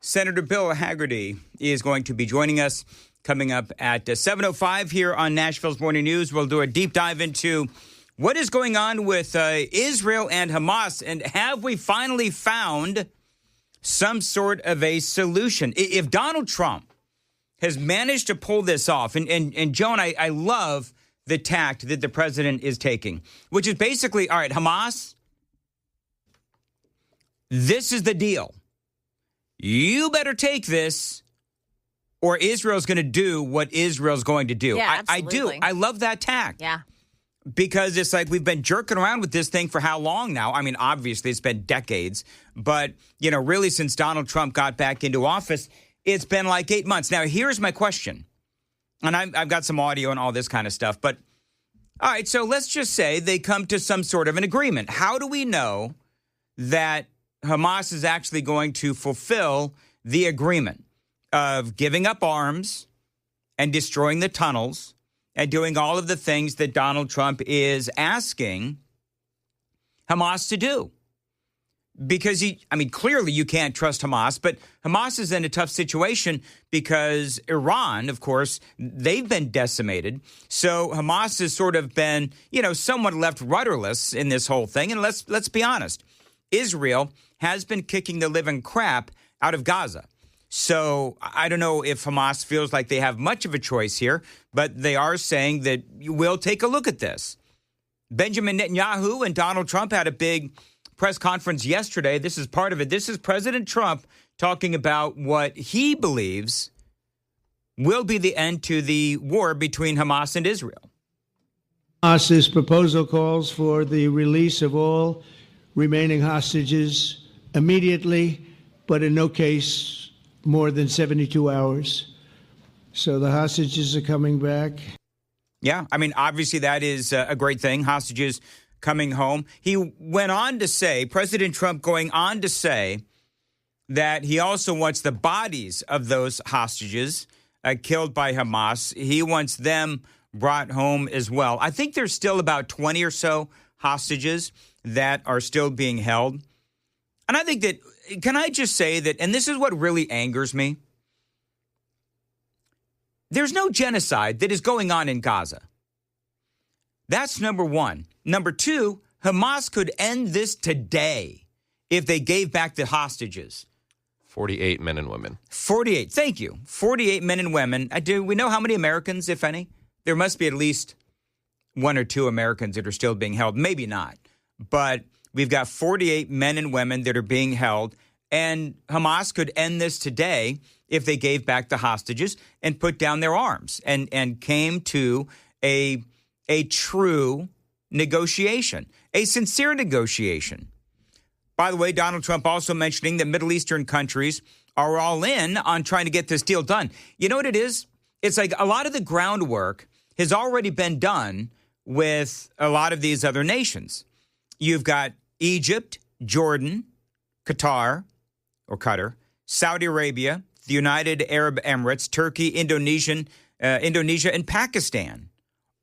Senator Bill Hagerty is going to be joining us coming up at 7:05 here on Nashville's Morning News. We'll do a deep dive into what is going on with Israel and Hamas, and have we finally found some sort of a solution? If Donald Trump has managed to pull this off, and Joan, I love the tact that the president is taking, which is basically, all right, Hamas, this is the deal. You better take this, or Israel's going to do what Israel's going to do. Yeah, I do. I love that tact. Yeah. Because it's like we've been jerking around with this thing for how long now? I mean, obviously, it's been decades. But, you know, really, since Donald Trump got back into office, it's been like 8 months. Now, here's my question. And I've got some audio and all this kind of stuff. But, all right, so let's just say they come to some sort of an agreement. How do we know that Hamas is actually going to fulfill the agreement of giving up arms and destroying the tunnels and doing all of the things that Donald Trump is asking Hamas to do? Because, clearly you can't trust Hamas, but Hamas is in a tough situation because Iran, of course, they've been decimated. So Hamas has sort of been, somewhat left rudderless in this whole thing. And let's be honest, Israel has been kicking the living crap out of Gaza. So I don't know if Hamas feels like they have much of a choice here, but they are saying that we'll take a look at this. Benjamin Netanyahu and Donald Trump had a big press conference yesterday. This is part of it. This is President Trump talking about what he believes will be the end to the war between Hamas and Israel. Hamas's proposal calls for the release of all remaining hostages immediately, but in no case more than 72 hours. So the hostages are coming back. Yeah, obviously that is a great thing. Hostages coming home. He went on to say, President Trump going on to say that he also wants the bodies of those hostages killed by Hamas. He wants them brought home as well. I think there's still about 20 or so hostages that are still being held. And I think that, can I just say that, and this is what really angers me, there's no genocide that is going on in Gaza. That's number one. Number two, Hamas could end this today if they gave back the hostages. 48 men and women. 48. Thank you. 48 men and women. Do we know how many Americans, if any? There must be at least one or two Americans that are still being held. Maybe not. But we've got 48 men and women that are being held. And Hamas could end this today if they gave back the hostages and put down their arms and came to a true negotiation, a sincere negotiation. By the way, Donald Trump also mentioning that Middle Eastern countries are all in on trying to get this deal done. You know what it is? It's like a lot of the groundwork has already been done with a lot of these other nations. You've got Egypt, Jordan, Qatar, Saudi Arabia, the United Arab Emirates, Turkey, Indonesia, and Pakistan,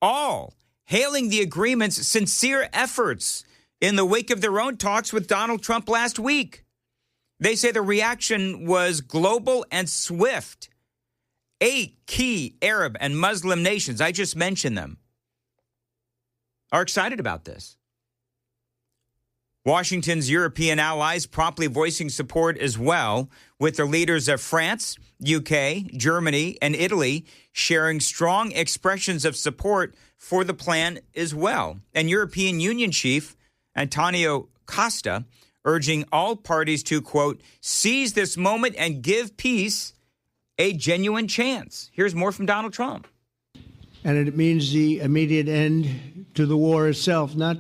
all hailing the agreement's sincere efforts in the wake of their own talks with Donald Trump last week. They say the reaction was global and swift. 8 key Arab and Muslim nations, I just mentioned them, are excited about this. Washington's European allies promptly voicing support as well, with the leaders of France, UK, Germany, and Italy sharing strong expressions of support for the plan as well. And European Union chief Antonio Costa urging all parties to, quote, seize this moment and give peace a genuine chance. Here's more from Donald Trump. And it means the immediate end to the war itself, not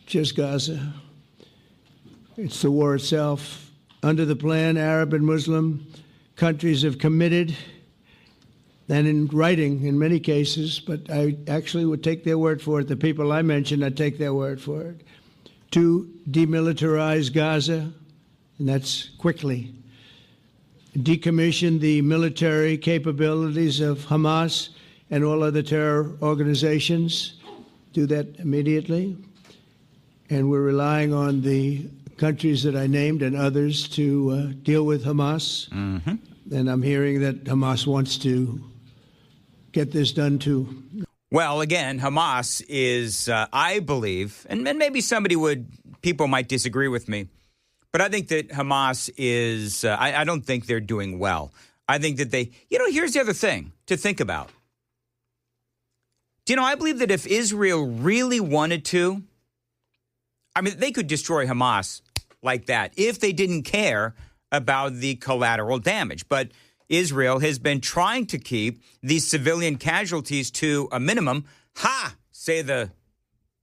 just Gaza. It's the war itself. Under the plan, Arab and Muslim countries have committed, and in writing in many cases, but I actually would take their word for it. The people I mentioned, I'd take their word for it, to demilitarize Gaza, and that's quickly. Decommission the military capabilities of Hamas and all other terror organizations. Do that immediately. And we're relying on the countries that I named and others to deal with Hamas. Mm-hmm. And I'm hearing that Hamas wants to get this done too. Well, again, Hamas is, I believe, and maybe people might disagree with me, but I think that Hamas is, I don't think they're doing well. I think that here's the other thing to think about. I believe that if Israel really wanted to, they could destroy Hamas like that if they didn't care about the collateral damage. But Israel has been trying to keep these civilian casualties to a minimum. Say the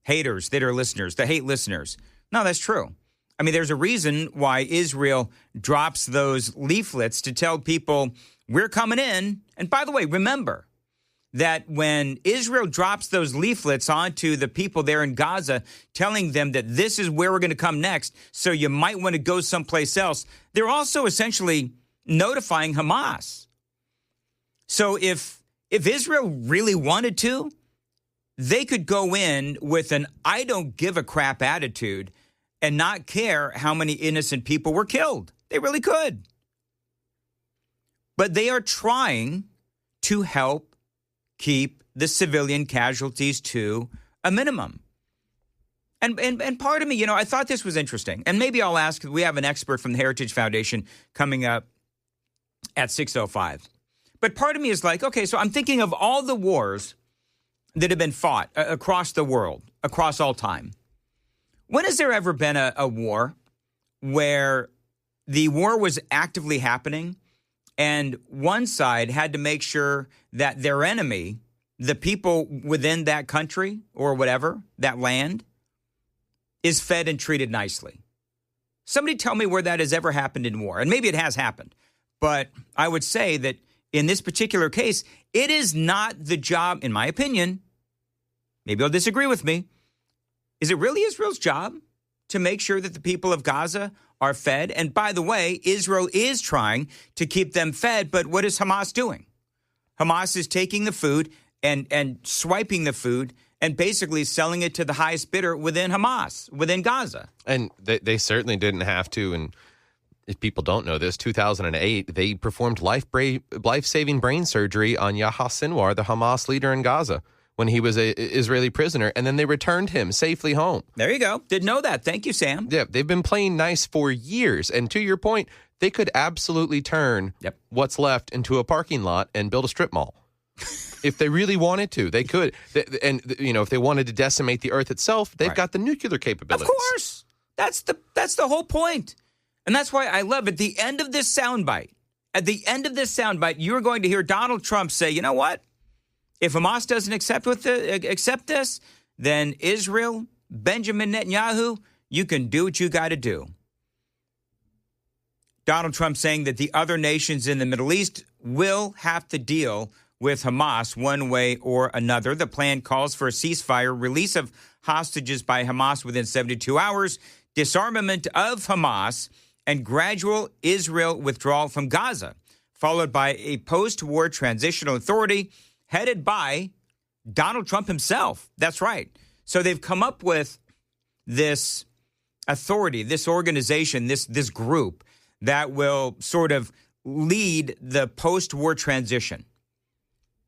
haters that are listeners, the hate listeners. No, that's true. There's a reason why Israel drops those leaflets to tell people we're coming in. And by the way, remember that when Israel drops those leaflets onto the people there in Gaza, telling them that this is where we're going to come next, so you might want to go someplace else, they're also essentially notifying Hamas. So if Israel really wanted to, they could go in with an I don't give a crap attitude and not care how many innocent people were killed. They really could. But they are trying to help keep the civilian casualties to a minimum. And part of me, I thought this was interesting. And maybe I'll ask, we have an expert from the Heritage Foundation coming up at 6:05. But part of me is like, okay, so I'm thinking of all the wars that have been fought across the world, across all time. When has there ever been a war where the war was actively happening and one side had to make sure that their enemy, the people within that country or whatever, that land, is fed and treated nicely? Somebody tell me where that has ever happened in war. And maybe it has happened. But I would say that in this particular case, it is not the job, in my opinion, maybe you'll disagree with me, is it really Israel's job to make sure that the people of Gaza are fed? And by the way, Israel is trying to keep them fed, but what is Hamas doing? Hamas is taking the food and swiping the food and basically selling it to the highest bidder within Hamas, within Gaza. And they certainly didn't have to. And if people don't know this, 2008, they performed life-saving brain surgery on Yahya Sinwar, the Hamas leader in Gaza, when he was an Israeli prisoner, and then they returned him safely home. There you go. Didn't know that. Thank you, Sam. Yeah, they've been playing nice for years. And to your point, they could absolutely turn what's left into a parking lot and build a strip mall. If they really wanted to, they could. And, if they wanted to decimate the earth itself, they've got the nuclear capabilities. Of course. That's the whole point. And that's why I love at the end of this soundbite, you're going to hear Donald Trump say, you know what? If Hamas doesn't accept this, then Israel, Benjamin Netanyahu, you can do what you got to do. Donald Trump saying that the other nations in the Middle East will have to deal with Hamas one way or another. The plan calls for a ceasefire, release of hostages by Hamas within 72 hours, disarmament of Hamas, and gradual Israel withdrawal from Gaza, followed by a post-war transitional authority headed by Donald Trump himself. That's right. So they've come up with this authority, this organization, this group that will sort of lead the post-war transition.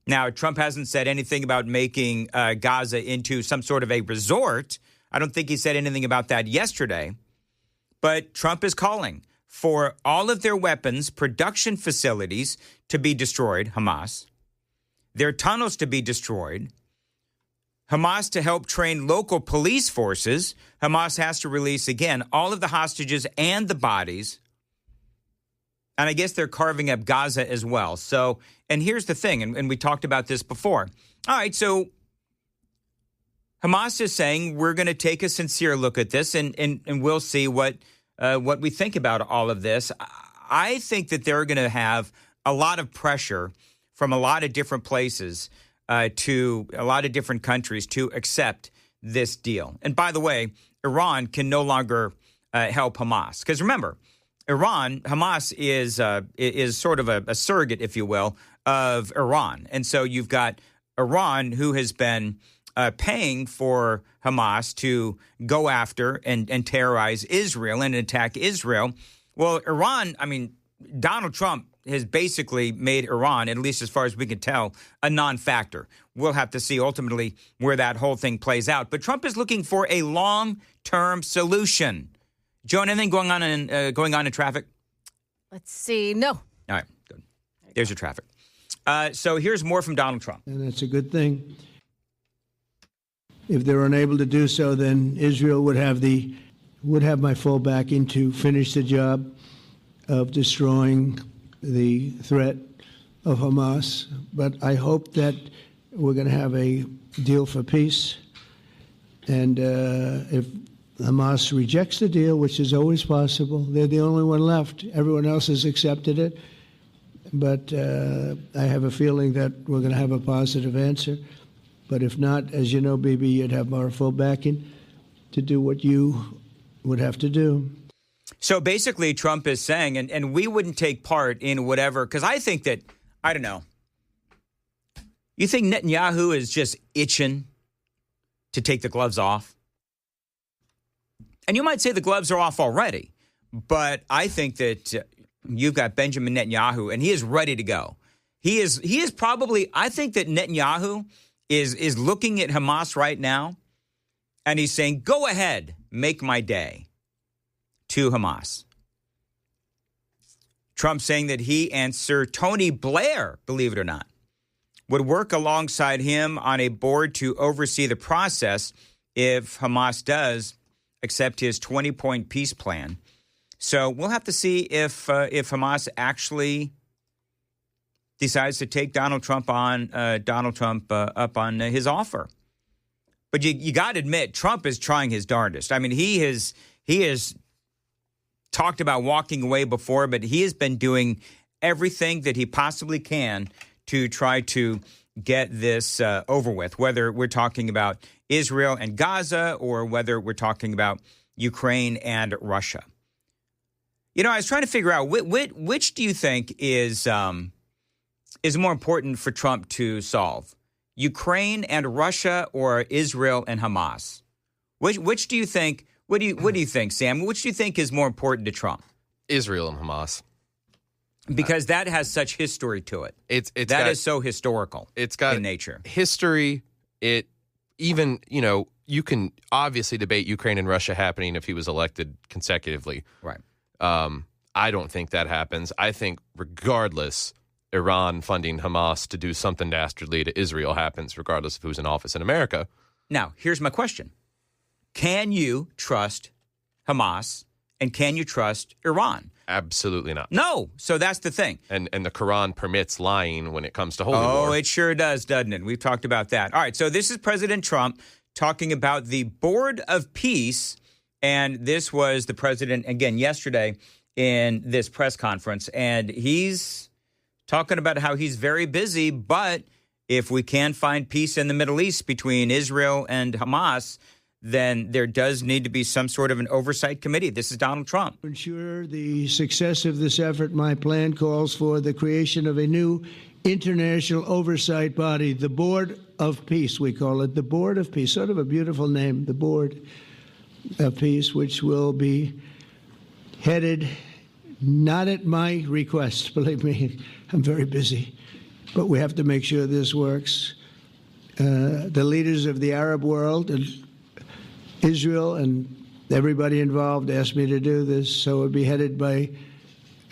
Now, Trump hasn't said anything about making Gaza into some sort of a resort. I don't think he said anything about that yesterday. But Trump is calling for all of their weapons production facilities to be destroyed, Hamas, their tunnels to be destroyed, Hamas to help train local police forces. Hamas has to release, again, all of the hostages and the bodies. And I guess they're carving up Gaza as well. So, and here's the thing, and we talked about this before. All right, so Hamas is saying we're going to take a sincere look at this, and we'll see what we think about all of this. I think that they're going to have a lot of pressure from a lot of different places to a lot of different countries to accept this deal. And by the way, Iran can no longer help Hamas. Because remember, Hamas is sort of a surrogate, if you will, of Iran. And so you've got Iran, who has been paying for Hamas to go after and terrorize Israel and attack Israel. Well, Iran, I mean, Donald Trump has basically made Iran, at least as far as we can tell, a non-factor. We'll have to see ultimately where that whole thing plays out. But Trump is looking for a long-term solution. Joan, anything going on in traffic? Let's see. No. All right, good. There's your traffic. So here's more from Donald Trump. And that's a good thing. If they're unable to do so, then Israel would have my full backing to finish the job of destroying the threat of Hamas. But I hope that we're going to have a deal for peace. And if Hamas rejects the deal, which is always possible, they're the only one left. Everyone else has accepted it. But I have a feeling that we're going to have a positive answer. But if not, as you know, Bibi, you'd have our full backing to do what you would have to do. So basically, Trump is saying, and we wouldn't take part in whatever, because I think that, I don't know, you think Netanyahu is just itching to take the gloves off? And you might say the gloves are off already, but I think that you've got Benjamin Netanyahu, and he is ready to go. He is probably, I think that Netanyahu is looking at Hamas right now, and he's saying, go ahead, make my day, to Hamas. Trump saying that he and Sir Tony Blair, believe it or not, would work alongside him on a board to oversee the process if Hamas does accept his 20-point peace plan. So we'll have to see if Hamas actually decides to take Donald Trump up on his offer. But you got to admit, Trump is trying his darndest. I mean, he has talked about walking away before, but he has been doing everything that he possibly can to try to get this over with, whether we're talking about Israel and Gaza or whether we're talking about Ukraine and Russia. You know, I was trying to figure out which do you think is more important for Trump to solve, Ukraine and Russia or Israel and Hamas? Which do you think? What do you think, Sam? Which do you think is more important to Trump? Israel and Hamas. Because that has such history to it. That is so historical. It's got in nature. History. Even you can obviously debate Ukraine and Russia happening if he was elected consecutively. Right. I don't think that happens. I think regardless, Iran funding Hamas to do something dastardly to Israel happens regardless of who's in office in America. Now, here's my question. Can you trust Hamas and can you trust Iran? Absolutely not. No. So that's the thing. And the Quran permits lying when it comes to holy war. Oh, it sure does, doesn't it? We've talked about that. All right. So this is President Trump talking about the Board of Peace. And this was the president, again, yesterday in this press conference. And he's talking about how he's very busy. But if we can find peace in the Middle East between Israel and Hamas, then there does need to be some sort of an oversight committee. This is Donald Trump. To ensure the success of this effort, my plan calls for the creation of a new international oversight body, the Board of Peace, we call it, the Board of Peace, sort of a beautiful name, the Board of Peace, which will be headed, not at my request, believe me, I'm very busy, but we have to make sure this works. The leaders of the Arab world and Israel and everybody involved asked me to do this, so it would be headed by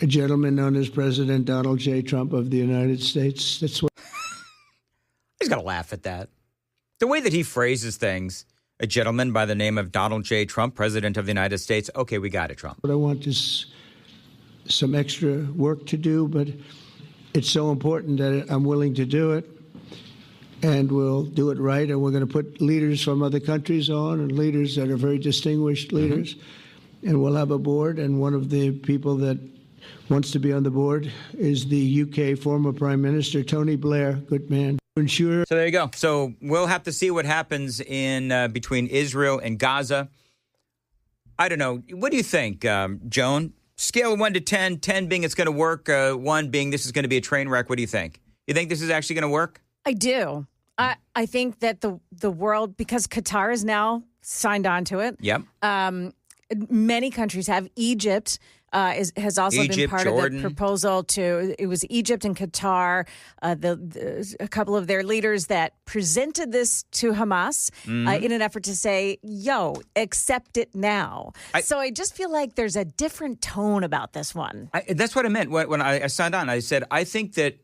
a gentleman known as President Donald J. Trump of the United States. That's what He's got to laugh at that. The way that he phrases things, a gentleman by the name of Donald J. Trump, President of the United States. Okay, we got it, Trump. What I want is some extra work to do, but it's so important that I'm willing to do it. And we'll do it right, and we're going to put leaders from other countries on and leaders that are very distinguished leaders. Mm-hmm. And we'll have a board, and one of the people that wants to be on the board is the UK former Prime Minister, Tony Blair. Good man. Ensure. So there you go. So we'll have to see what happens in between Israel and Gaza. I don't know. What do you think, Joan? Scale of 1 to 10, 10 being it's going to work, 1 being this is going to be a train wreck. What do you think? You think this is actually going to work? I do. I think that the world, because Qatar is now signed on to it. Yep. Many countries have. Egypt has also been Egypt, part Jordan. of the proposal to. It was Egypt and Qatar, a couple of their leaders that presented this to Hamas in an effort to say, "Yo, accept it now." So I just feel like there's a different tone about this one. That's what I meant when I signed on. I said I think that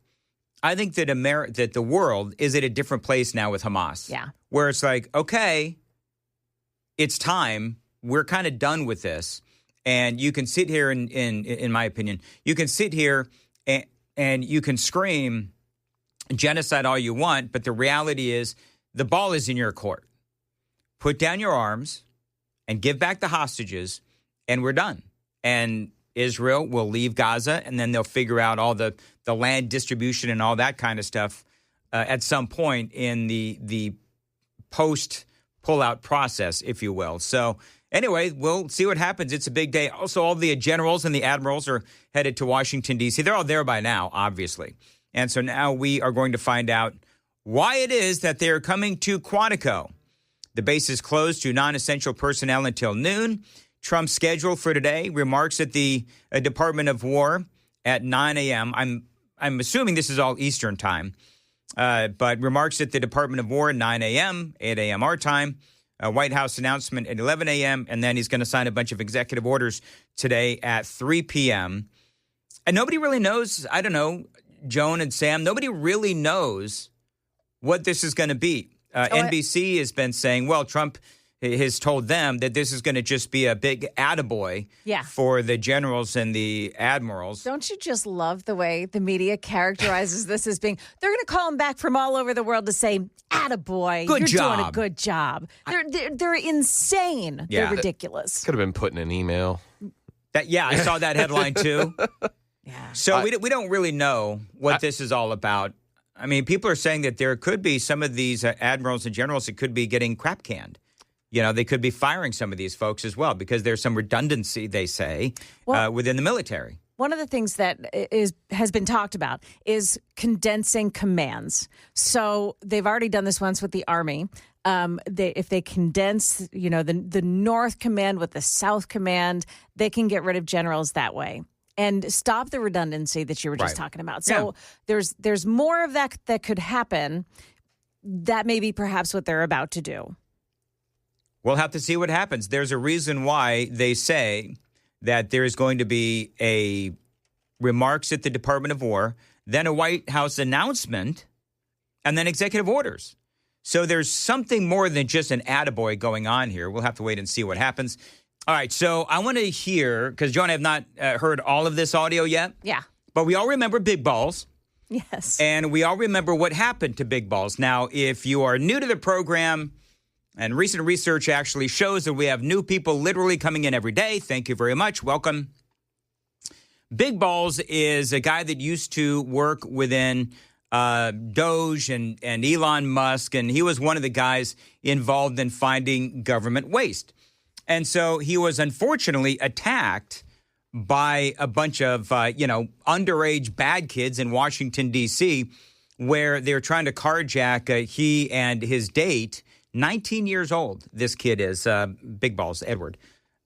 that the world is at a different place now with Hamas. Yeah. Where it's like, okay, it's time. We're kind of done with this. And you can sit here, in my opinion, you can sit here and you can scream genocide all you want, but the reality is the ball is in your court. Put down your arms and give back the hostages, and we're done. And Israel will leave Gaza, and then they'll figure out all the land distribution and all that kind of stuff at some point in the post-pullout process, if you will. So anyway, we'll see what happens. It's a big day. Also, all the generals and the admirals are headed to Washington, D.C. They're all there by now, obviously. And so now we are going to find out why it is that they're coming to Quantico. The base is closed to non-essential personnel until noon. Trump's schedule for today, remarks at the Department of War at 9 a.m. I'm assuming this is all Eastern time, but remarks at the Department of War at 9 a.m., 8 a.m. our time. A White House announcement at 11 a.m., and then he's going to sign a bunch of executive orders today at 3 p.m. And nobody really knows, I don't know, Joan and Sam, nobody really knows what this is going to be. NBC has been saying, well, Trump has told them that this is going to just be a big attaboy for the generals and the admirals. Don't you just love the way the media characterizes this as being, they're going to call him back from all over the world to say, attaboy, good you're job. Doing a good job. They're insane. Yeah. They're ridiculous. Could have been put in an email. I saw that headline too. Yeah. So we don't really know what this is all about. I mean, people are saying that there could be some of these admirals and generals that could be getting crap canned. You know, they could be firing some of these folks as well because there's some redundancy, they say, within the military. One of the things that has been talked about is condensing commands. So they've already done this once with the Army. If they condense, the North Command with the South Command, they can get rid of generals that way and stop the redundancy that you were just talking about. So there's more of that could happen. That may be perhaps what they're about to do. We'll have to see what happens. There's a reason why they say that there is going to be a remarks at the Department of War, then a White House announcement, and then executive orders. So there's something more than just an attaboy going on here. We'll have to wait and see what happens. All right, so I want to hear, because Joan, I have not heard all of this audio yet. Yeah. But we all remember Big Balls. Yes. And we all remember what happened to Big Balls. Now, if you are new to the program, and recent research actually shows that we have new people literally coming in every day. Thank you very much. Welcome. Big Balls is a guy that used to work within Doge and Elon Musk, and he was one of the guys involved in finding government waste. And so he was unfortunately attacked by a bunch of, underage bad kids in Washington, D.C., where they're trying to carjack he and his date. 19 years old, this kid is, Big Balls, Edward.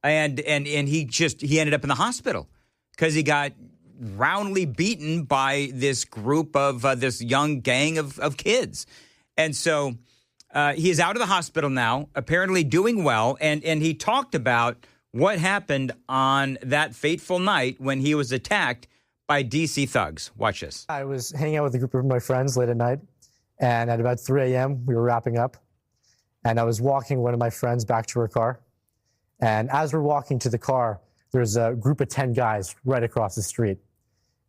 And he ended up in the hospital because he got roundly beaten by this group of this young gang of kids. And so he is out of the hospital now, apparently doing well. And he talked about what happened on that fateful night when he was attacked by D.C. thugs. Watch this. I was hanging out with a group of my friends late at night. And at about 3 a.m., we were wrapping up. And I was walking one of my friends back to her car. And as we're walking to the car, there's a group of 10 guys right across the street.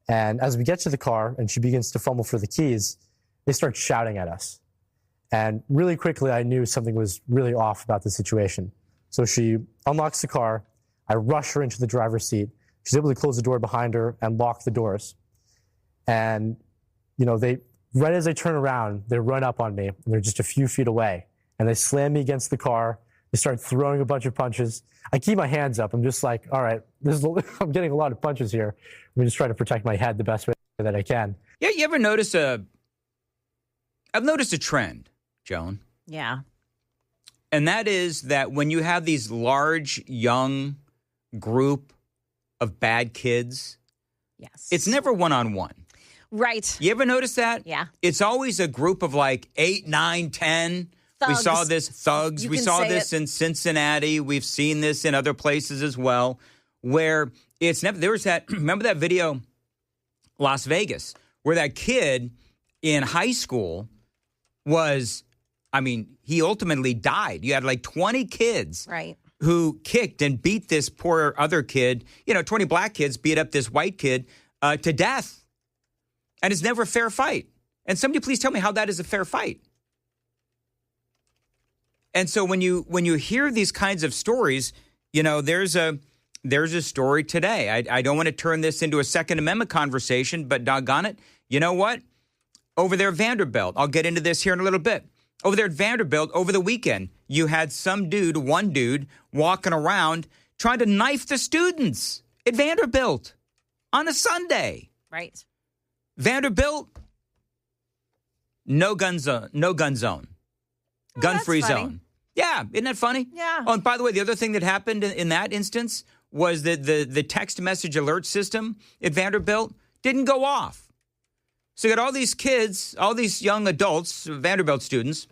And as we get to the car and she begins to fumble for the keys, they start shouting at us. And really quickly, I knew something was really off about the situation. So she unlocks the car. I rush her into the driver's seat. She's able to close the door behind her and lock the doors. And, right as I turn around, they run up on me. And they're just a few feet away. And they slam me against the car. They start throwing a bunch of punches. I keep my hands up. I'm just like, all right, I'm getting a lot of punches here. I'm just trying to protect my head the best way that I can. Yeah, you ever notice I've noticed a trend. Joan. Yeah. And that is that when you have these large, young group of bad kids, Yes. it's never one-on-one. Right. You ever notice that? Yeah. It's always a group of like 8, 9, 10. We Thugs. saw this, thugs. You We can saw say this it. in Cincinnati. We've seen this in other places as well, where it's never, there was that, remember that video, Las Vegas, where that kid in high school was, I mean, he ultimately died. You had like 20 kids Right. who kicked and beat this poor other kid. 20 black kids beat up this white kid to death. And it's never a fair fight. And somebody please tell me how that is a fair fight. And so when you hear these kinds of stories, there's a story today. I don't want to turn this into a Second Amendment conversation, but doggone it, you know what? Over there at Vanderbilt, I'll get into this here in a little bit. Over there at Vanderbilt, over the weekend, you had one dude, walking around trying to knife the students at Vanderbilt on a Sunday. Right. Vanderbilt, no gun zone. Gun-free that's funny. zone. Yeah, isn't that funny? Yeah. Oh, and by the way, the other thing that happened in that instance was that the text message alert system at Vanderbilt didn't go off. So you got all these kids, all these young adults, Vanderbilt students,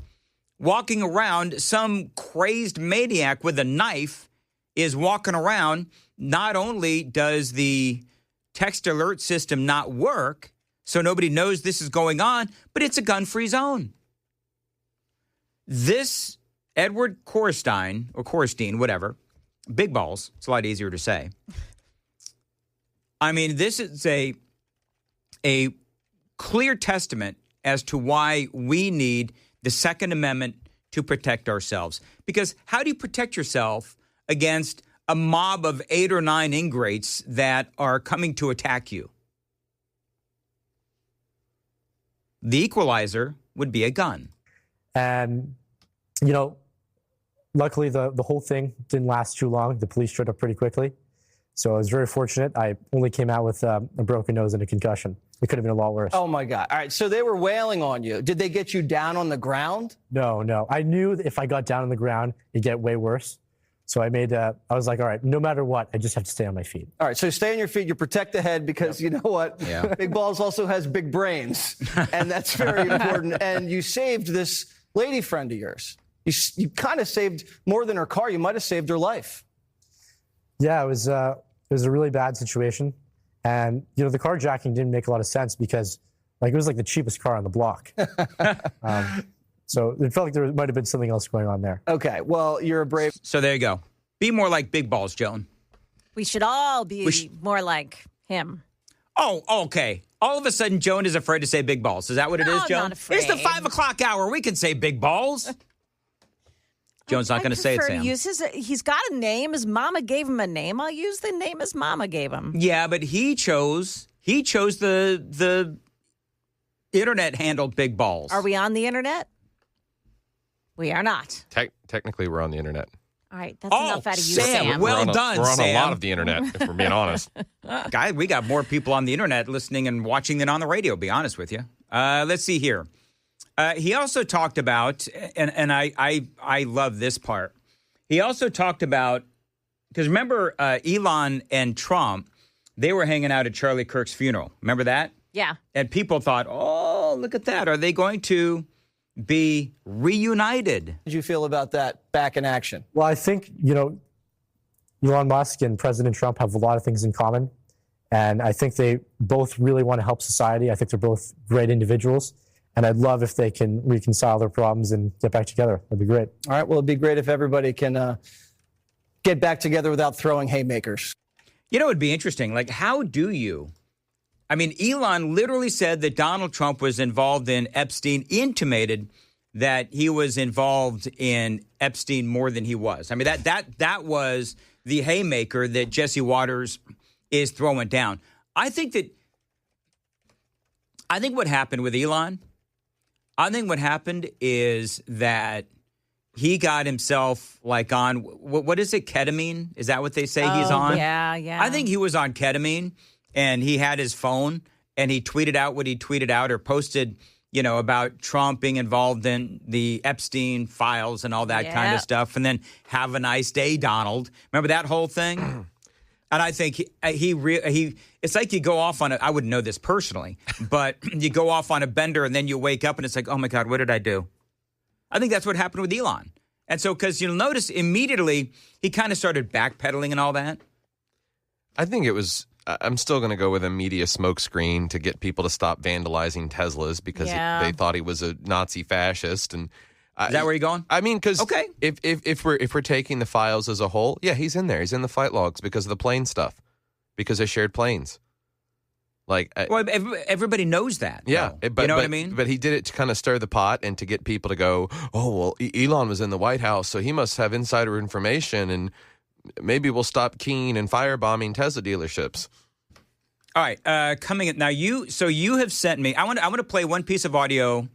walking around. Some crazed maniac with a knife is walking around. Not only does the text alert system not work, so nobody knows this is going on, but it's a gun-free zone. This Edward Korstein, or Korstein, whatever, big balls, it's a lot easier to say. I mean, this is a clear testament as to why we need the Second Amendment to protect ourselves. Because how do you protect yourself against a mob of 8 or 9 ingrates that are coming to attack you? The equalizer would be a gun. And, luckily the whole thing didn't last too long. The police showed up pretty quickly. So I was very fortunate. I only came out with a broken nose and a concussion. It could have been a lot worse. Oh, my God. All right. So they were wailing on you. Did they get you down on the ground? No. I knew that if I got down on the ground, it'd get way worse. So I was like, all right, no matter what, I just have to stay on my feet. All right. So stay on your feet. You protect the head because you know what? Yeah. Big Balls also has big brains. And that's very important. And you saved this lady friend of yours. You kind of saved more than her car. You might have saved her life. Yeah, it was a really bad situation. And, the carjacking didn't make a lot of sense because, it was like the cheapest car on the block. So it felt like there might have been something else going on there. Okay. Well, you're a brave. So there you go. Be more like Big Balls, Joan. We should all be more like him. Oh, okay. All of a sudden, Joan is afraid to say Big Balls. Is that what it No, is, I'm Joan? not afraid. It's the 5 o'clock hour. We can say Big Balls. Joan's not going to say it, Sam. He's got a name. His mama gave him a name. I'll use the name his mama gave him. Yeah, but he chose the internet handled Big Balls. Are we on the internet? We are not. Technically, we're on the internet. All right, that's enough out of you, Sam. Sam. Well we're on done, We're on Sam. a lot of the internet, if we're being honest. Guy, we got more people on the internet listening and watching than on the radio, be honest with you. Let's see here. He also talked about, and I love this part. He also talked about, because remember Elon and Trump, they were hanging out at Charlie Kirk's funeral. Remember that? Yeah. And people thought, oh, look at that. Are they going to be reunited? How did you feel about that back in action? Well, I think, Elon Musk and President Trump have a lot of things in common. And I think they both really want to help society. I think they're both great individuals. And I'd love if they can reconcile their problems and get back together. That'd be great. All right. Well, it'd be great if everybody can get back together without throwing haymakers. It would be interesting. Like, how do you? I mean, Elon literally said that Donald Trump was involved in Epstein, intimated that he was involved in Epstein more than he was. I mean, that was the haymaker that Jesse Waters is throwing down. I think what happened with Elon, I think what happened is that he got himself on, what is it, ketamine? Is that what they say he's on? Yeah. I think he was on ketamine, and he had his phone, and he tweeted out what he tweeted out or posted about Trump being involved in the Epstein files and all that kind of stuff. And then have a nice day, Donald. Remember that whole thing? And I think he it's like you go off on I wouldn't know this personally, but you go off on a bender and then you wake up and it's like, oh my God, what did I do? I think that's what happened with Elon. And so, because you'll notice immediately he kind of started backpedaling and all that. I think it was, I'm still going to go with a media smokescreen to get people to stop vandalizing Teslas because they thought he was a Nazi fascist. And is that where you're going? I mean, because if we're taking the files as a whole, yeah, he's in there. He's in the flight logs because of the plane stuff, because they shared planes. Well, everybody knows that. Yeah, you know what I mean? But he did it to kind of stir the pot and to get people to go, oh, well, Elon was in the White House, so he must have insider information, and maybe we'll stop keying and firebombing Tesla dealerships. All right, coming in now. You have sent me. I want to play one piece of audio.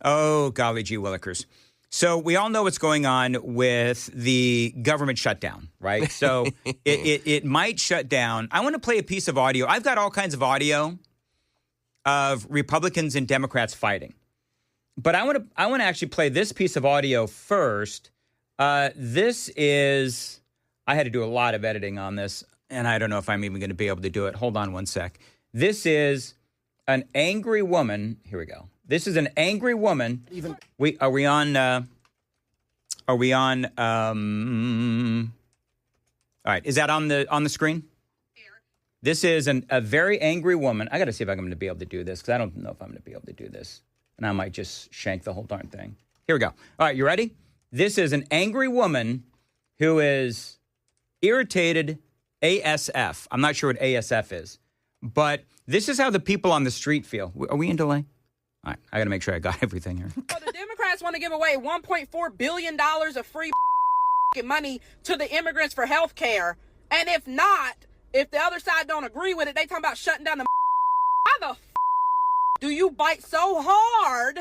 Oh, golly gee willikers. So we all know what's going on with the government shutdown, right? So it might shut down. I want to play a piece of audio. I've got all kinds of audio of Republicans and Democrats fighting. But I want to actually play this piece of audio first. This is, I had to do a lot of editing on this, and I don't know if I'm even going to be able to do it. Hold on one sec. This is an angry woman. Here we go. This is an angry woman. Are we on? All right. Is that on the screen? This is a very angry woman. I got to see if I'm going to be able to do this because I don't know if I'm going to be able to do this. And I might just shank the whole darn thing. Here we go. All right. You ready? This is an angry woman who is irritated ASF. I'm not sure what ASF is, but this is how the people on the street feel. Are we in delay? All right, I got to make sure I got everything here. So the Democrats want to give away $1.4 billion of free money to the immigrants for health care. And if not, if the other side don't agree with it, they talking about shutting down the How the do you bite so hard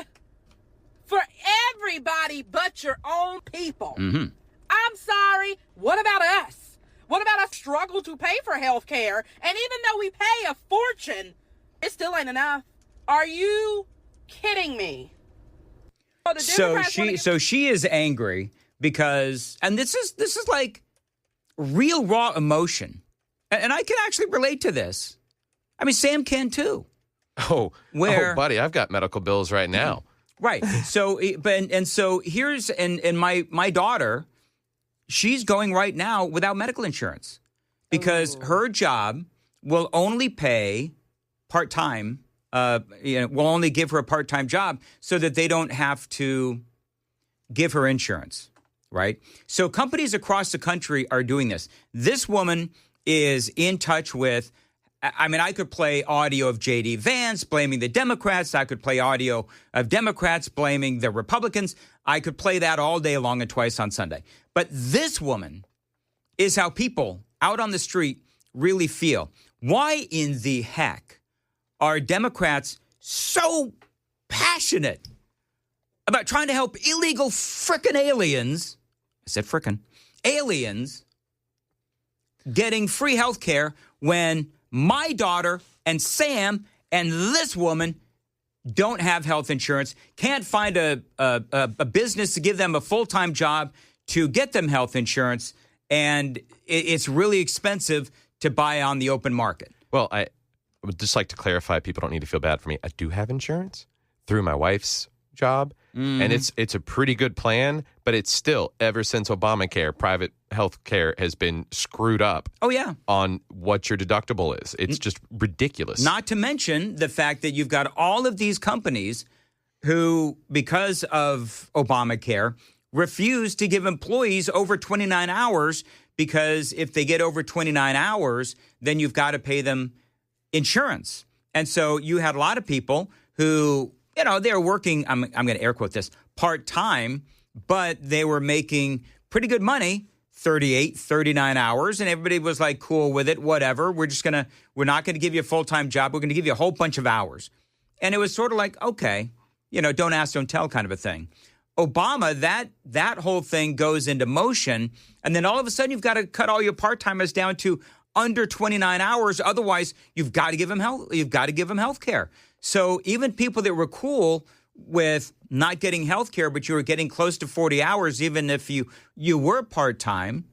for everybody but your own people? Mm-hmm. I'm sorry. What about us? What about us struggle to pay for health care? And even though we pay a fortune, it still ain't enough. Are you kidding me? So she is angry because, and this is like real raw emotion, and I can actually relate to this. I mean, Sam can too. Buddy, I've got medical bills right now. Right. So, so here's and my daughter, she's going right now without medical insurance because her job will only pay part-time. Will only give her a part-time job so that they don't have to give her insurance, right? So companies across the country are doing this. This woman is in touch with, I mean, I could play audio of J.D. Vance blaming the Democrats. I could play audio of Democrats blaming the Republicans. I could play that all day long and twice on Sunday. But this woman is how people out on the street really feel. Why in the heck are Democrats so passionate about trying to help illegal frickin' aliens, I said frickin', aliens getting free health care when my daughter and Sam and this woman don't have health insurance, can't find a business to give them a full-time job to get them health insurance, and it's really expensive to buy on the open market. Well, I would just like to clarify, people don't need to feel bad for me. I do have insurance through my wife's job, and it's a pretty good plan, but it's still, ever since Obamacare, private health care has been screwed up. Oh, yeah. On what your deductible is. It's just ridiculous. Not to mention the fact that you've got all of these companies who, because of Obamacare, refuse to give employees over 29 hours because if they get over 29 hours, then you've got to pay them insurance. And so you had a lot of people who, they're working, I'm going to air quote this, part-time, but they were making pretty good money, 38, 39 hours, and everybody was like, cool with it, whatever. We're not going to give you a full-time job. We're going to give you a whole bunch of hours. And it was sort of like, okay, don't ask, don't tell kind of a thing. Obama, that whole thing goes into motion, and then all of a sudden you've got to cut all your part-timers down to under 29 hours. Otherwise, you've got to give them health. You've got to give them health care. So even people that were cool with not getting health care, but you were getting close to 40 hours, even if you were part-time,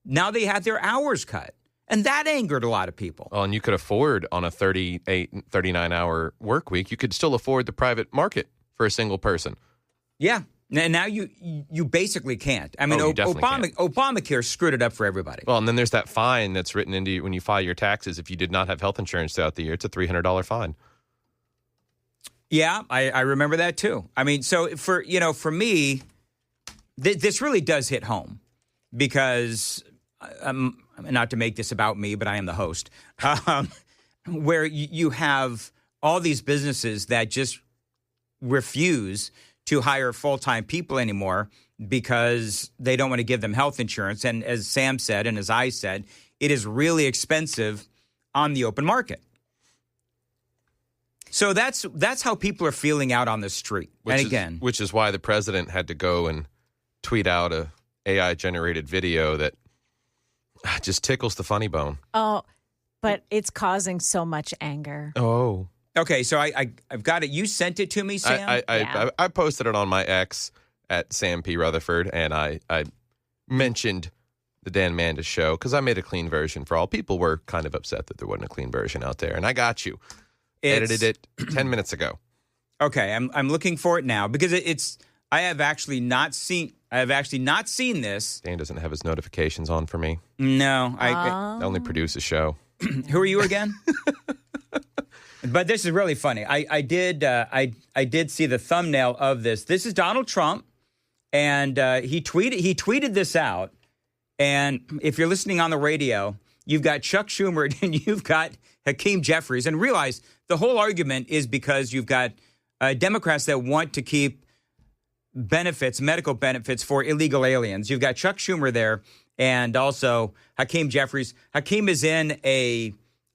now they had their hours cut. And that angered a lot of people. Well, and you could afford on a 38, 39-hour work week, you could still afford the private market for a single person. Yeah. And now you basically can't. I mean, you definitely can't. Obamacare screwed it up for everybody. Well, and then there's that fine that's written into you when you file your taxes. If you did not have health insurance throughout the year, it's a $300 fine. Yeah, I remember that too. I mean, so for me, this really does hit home because not to make this about me, but I am the host, where you have all these businesses that just refuse to hire full-time people anymore because they don't want to give them health insurance. And as Sam said, and as I said, it is really expensive on the open market. So that's how people are feeling out on the street. Which is why the president had to go and tweet out a AI-generated video that just tickles the funny bone. Oh, but it's causing so much anger. Oh. Okay, so I've got it. You sent it to me, Sam? I posted it on my X at Sam P. Rutherford, and I mentioned the Dan Mandis show because I made a clean version for all. People were kind of upset that there wasn't a clean version out there, and I got you. Edited it 10 minutes ago. Okay, I'm looking for it now because I have actually not seen this. Dan doesn't have his notifications on for me. No, I only produce a show. Who are you again? But this is really funny. I did see the thumbnail of this. This is Donald Trump, and he tweeted this out. And if you're listening on the radio, you've got Chuck Schumer and you've got Hakeem Jeffries. And realize the whole argument is because you've got Democrats that want to keep medical benefits for illegal aliens. You've got Chuck Schumer there and also Hakeem Jeffries. Hakeem is in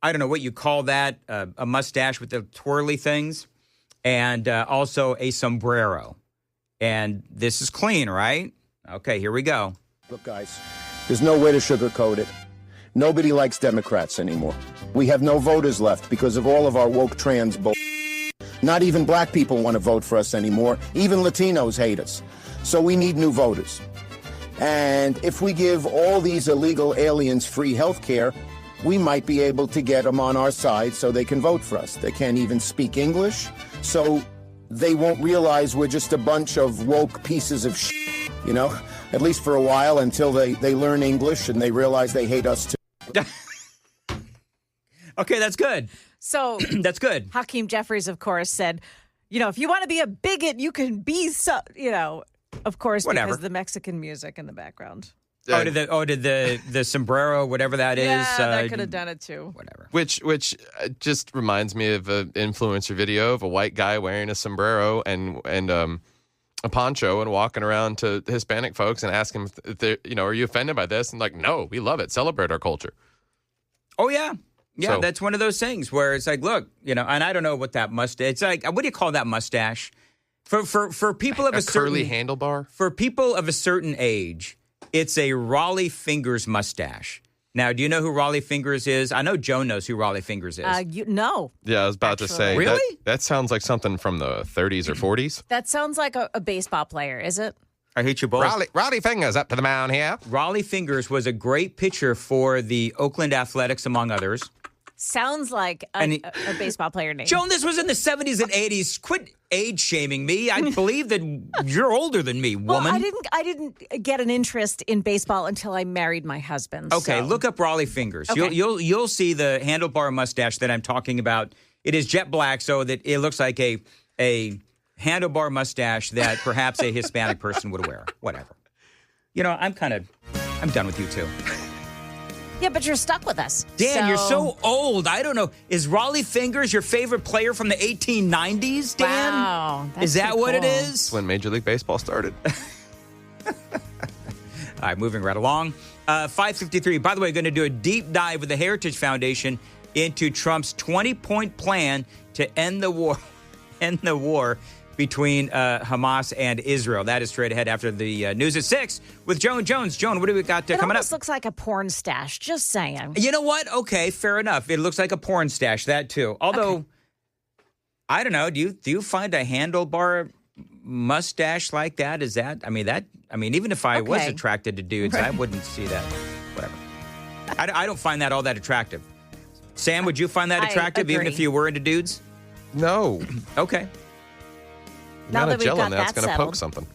I don't know what you call that, a mustache with the twirly things, and also a sombrero. And this is clean, right? Okay, here we go. Look, guys, there's no way to sugarcoat it. Nobody likes Democrats anymore. We have no voters left because of all of our woke trans bull. Not even black people want to vote for us anymore. Even Latinos hate us. So we need new voters. And if we give all these illegal aliens free health care, we might be able to get them on our side so they can vote for us. They can't even speak English, so they won't realize we're just a bunch of woke pieces of shit, at least for a while until they learn English and they realize they hate us too. Okay, that's good. So that's good. Hakeem Jeffries, of course, said, if you want to be a bigot, you can be of course, whatever. Because of the Mexican music in the background. Did the sombrero, whatever that is. Yeah, that could have done it too. Whatever. Which just reminds me of an influencer video of a white guy wearing a sombrero and a poncho and walking around to Hispanic folks and asking if they're, are you offended by this? And like, no, we love it. Celebrate our culture. Oh, yeah. Yeah, that's one of those things where it's like, look, and I don't know what that mustache, it's like, what do you call that mustache? For people of a certain... curly handlebar? For people of a certain age, it's a Raleigh Fingers mustache. Now, do you know who Raleigh Fingers is? I know Joan knows who Raleigh Fingers is. No. Yeah, I was about to say. Really? That sounds like something from the 30s or 40s. That sounds like a baseball player, is it? I hate you both. Raleigh Fingers up to the mound here. Raleigh Fingers was a great pitcher for the Oakland Athletics, among others. Sounds like a baseball player name. Joan, this was in the 70s and 80s. Quit age-shaming me. I believe that you're older than me, woman. Well, I didn't get an interest in baseball until I married my husband. Okay, so. Look up Raleigh Fingers. Okay. You'll see the handlebar mustache that I'm talking about. It is jet black, so that it looks like a handlebar mustache that perhaps a Hispanic person would wear. Whatever. I'm done with you too. Yeah, but you're stuck with us. Dan, you're so old. I don't know. Is Raleigh Fingers your favorite player from the 1890s, Dan? Wow. Is that what it is? When Major League Baseball started. All right, moving right along. 5:53. By the way, going to do a deep dive with the Heritage Foundation into Trump's 20-point plan to end the war between Hamas and Israel. That is straight ahead after the news at 6 with Joan Jones. Joan, what do we got coming up? It almost looks like a porn stash, just saying. You know what? Okay, fair enough. It looks like a porn stash, that too. Although, I don't know. Do you find a handlebar mustache like that? Is that? I mean, even if I was attracted to dudes, I wouldn't see that. Whatever. I don't find that all that attractive. Sam, would you find that attractive, even if you were into dudes? No. Okay. Now that we've got that, it's going to poke something.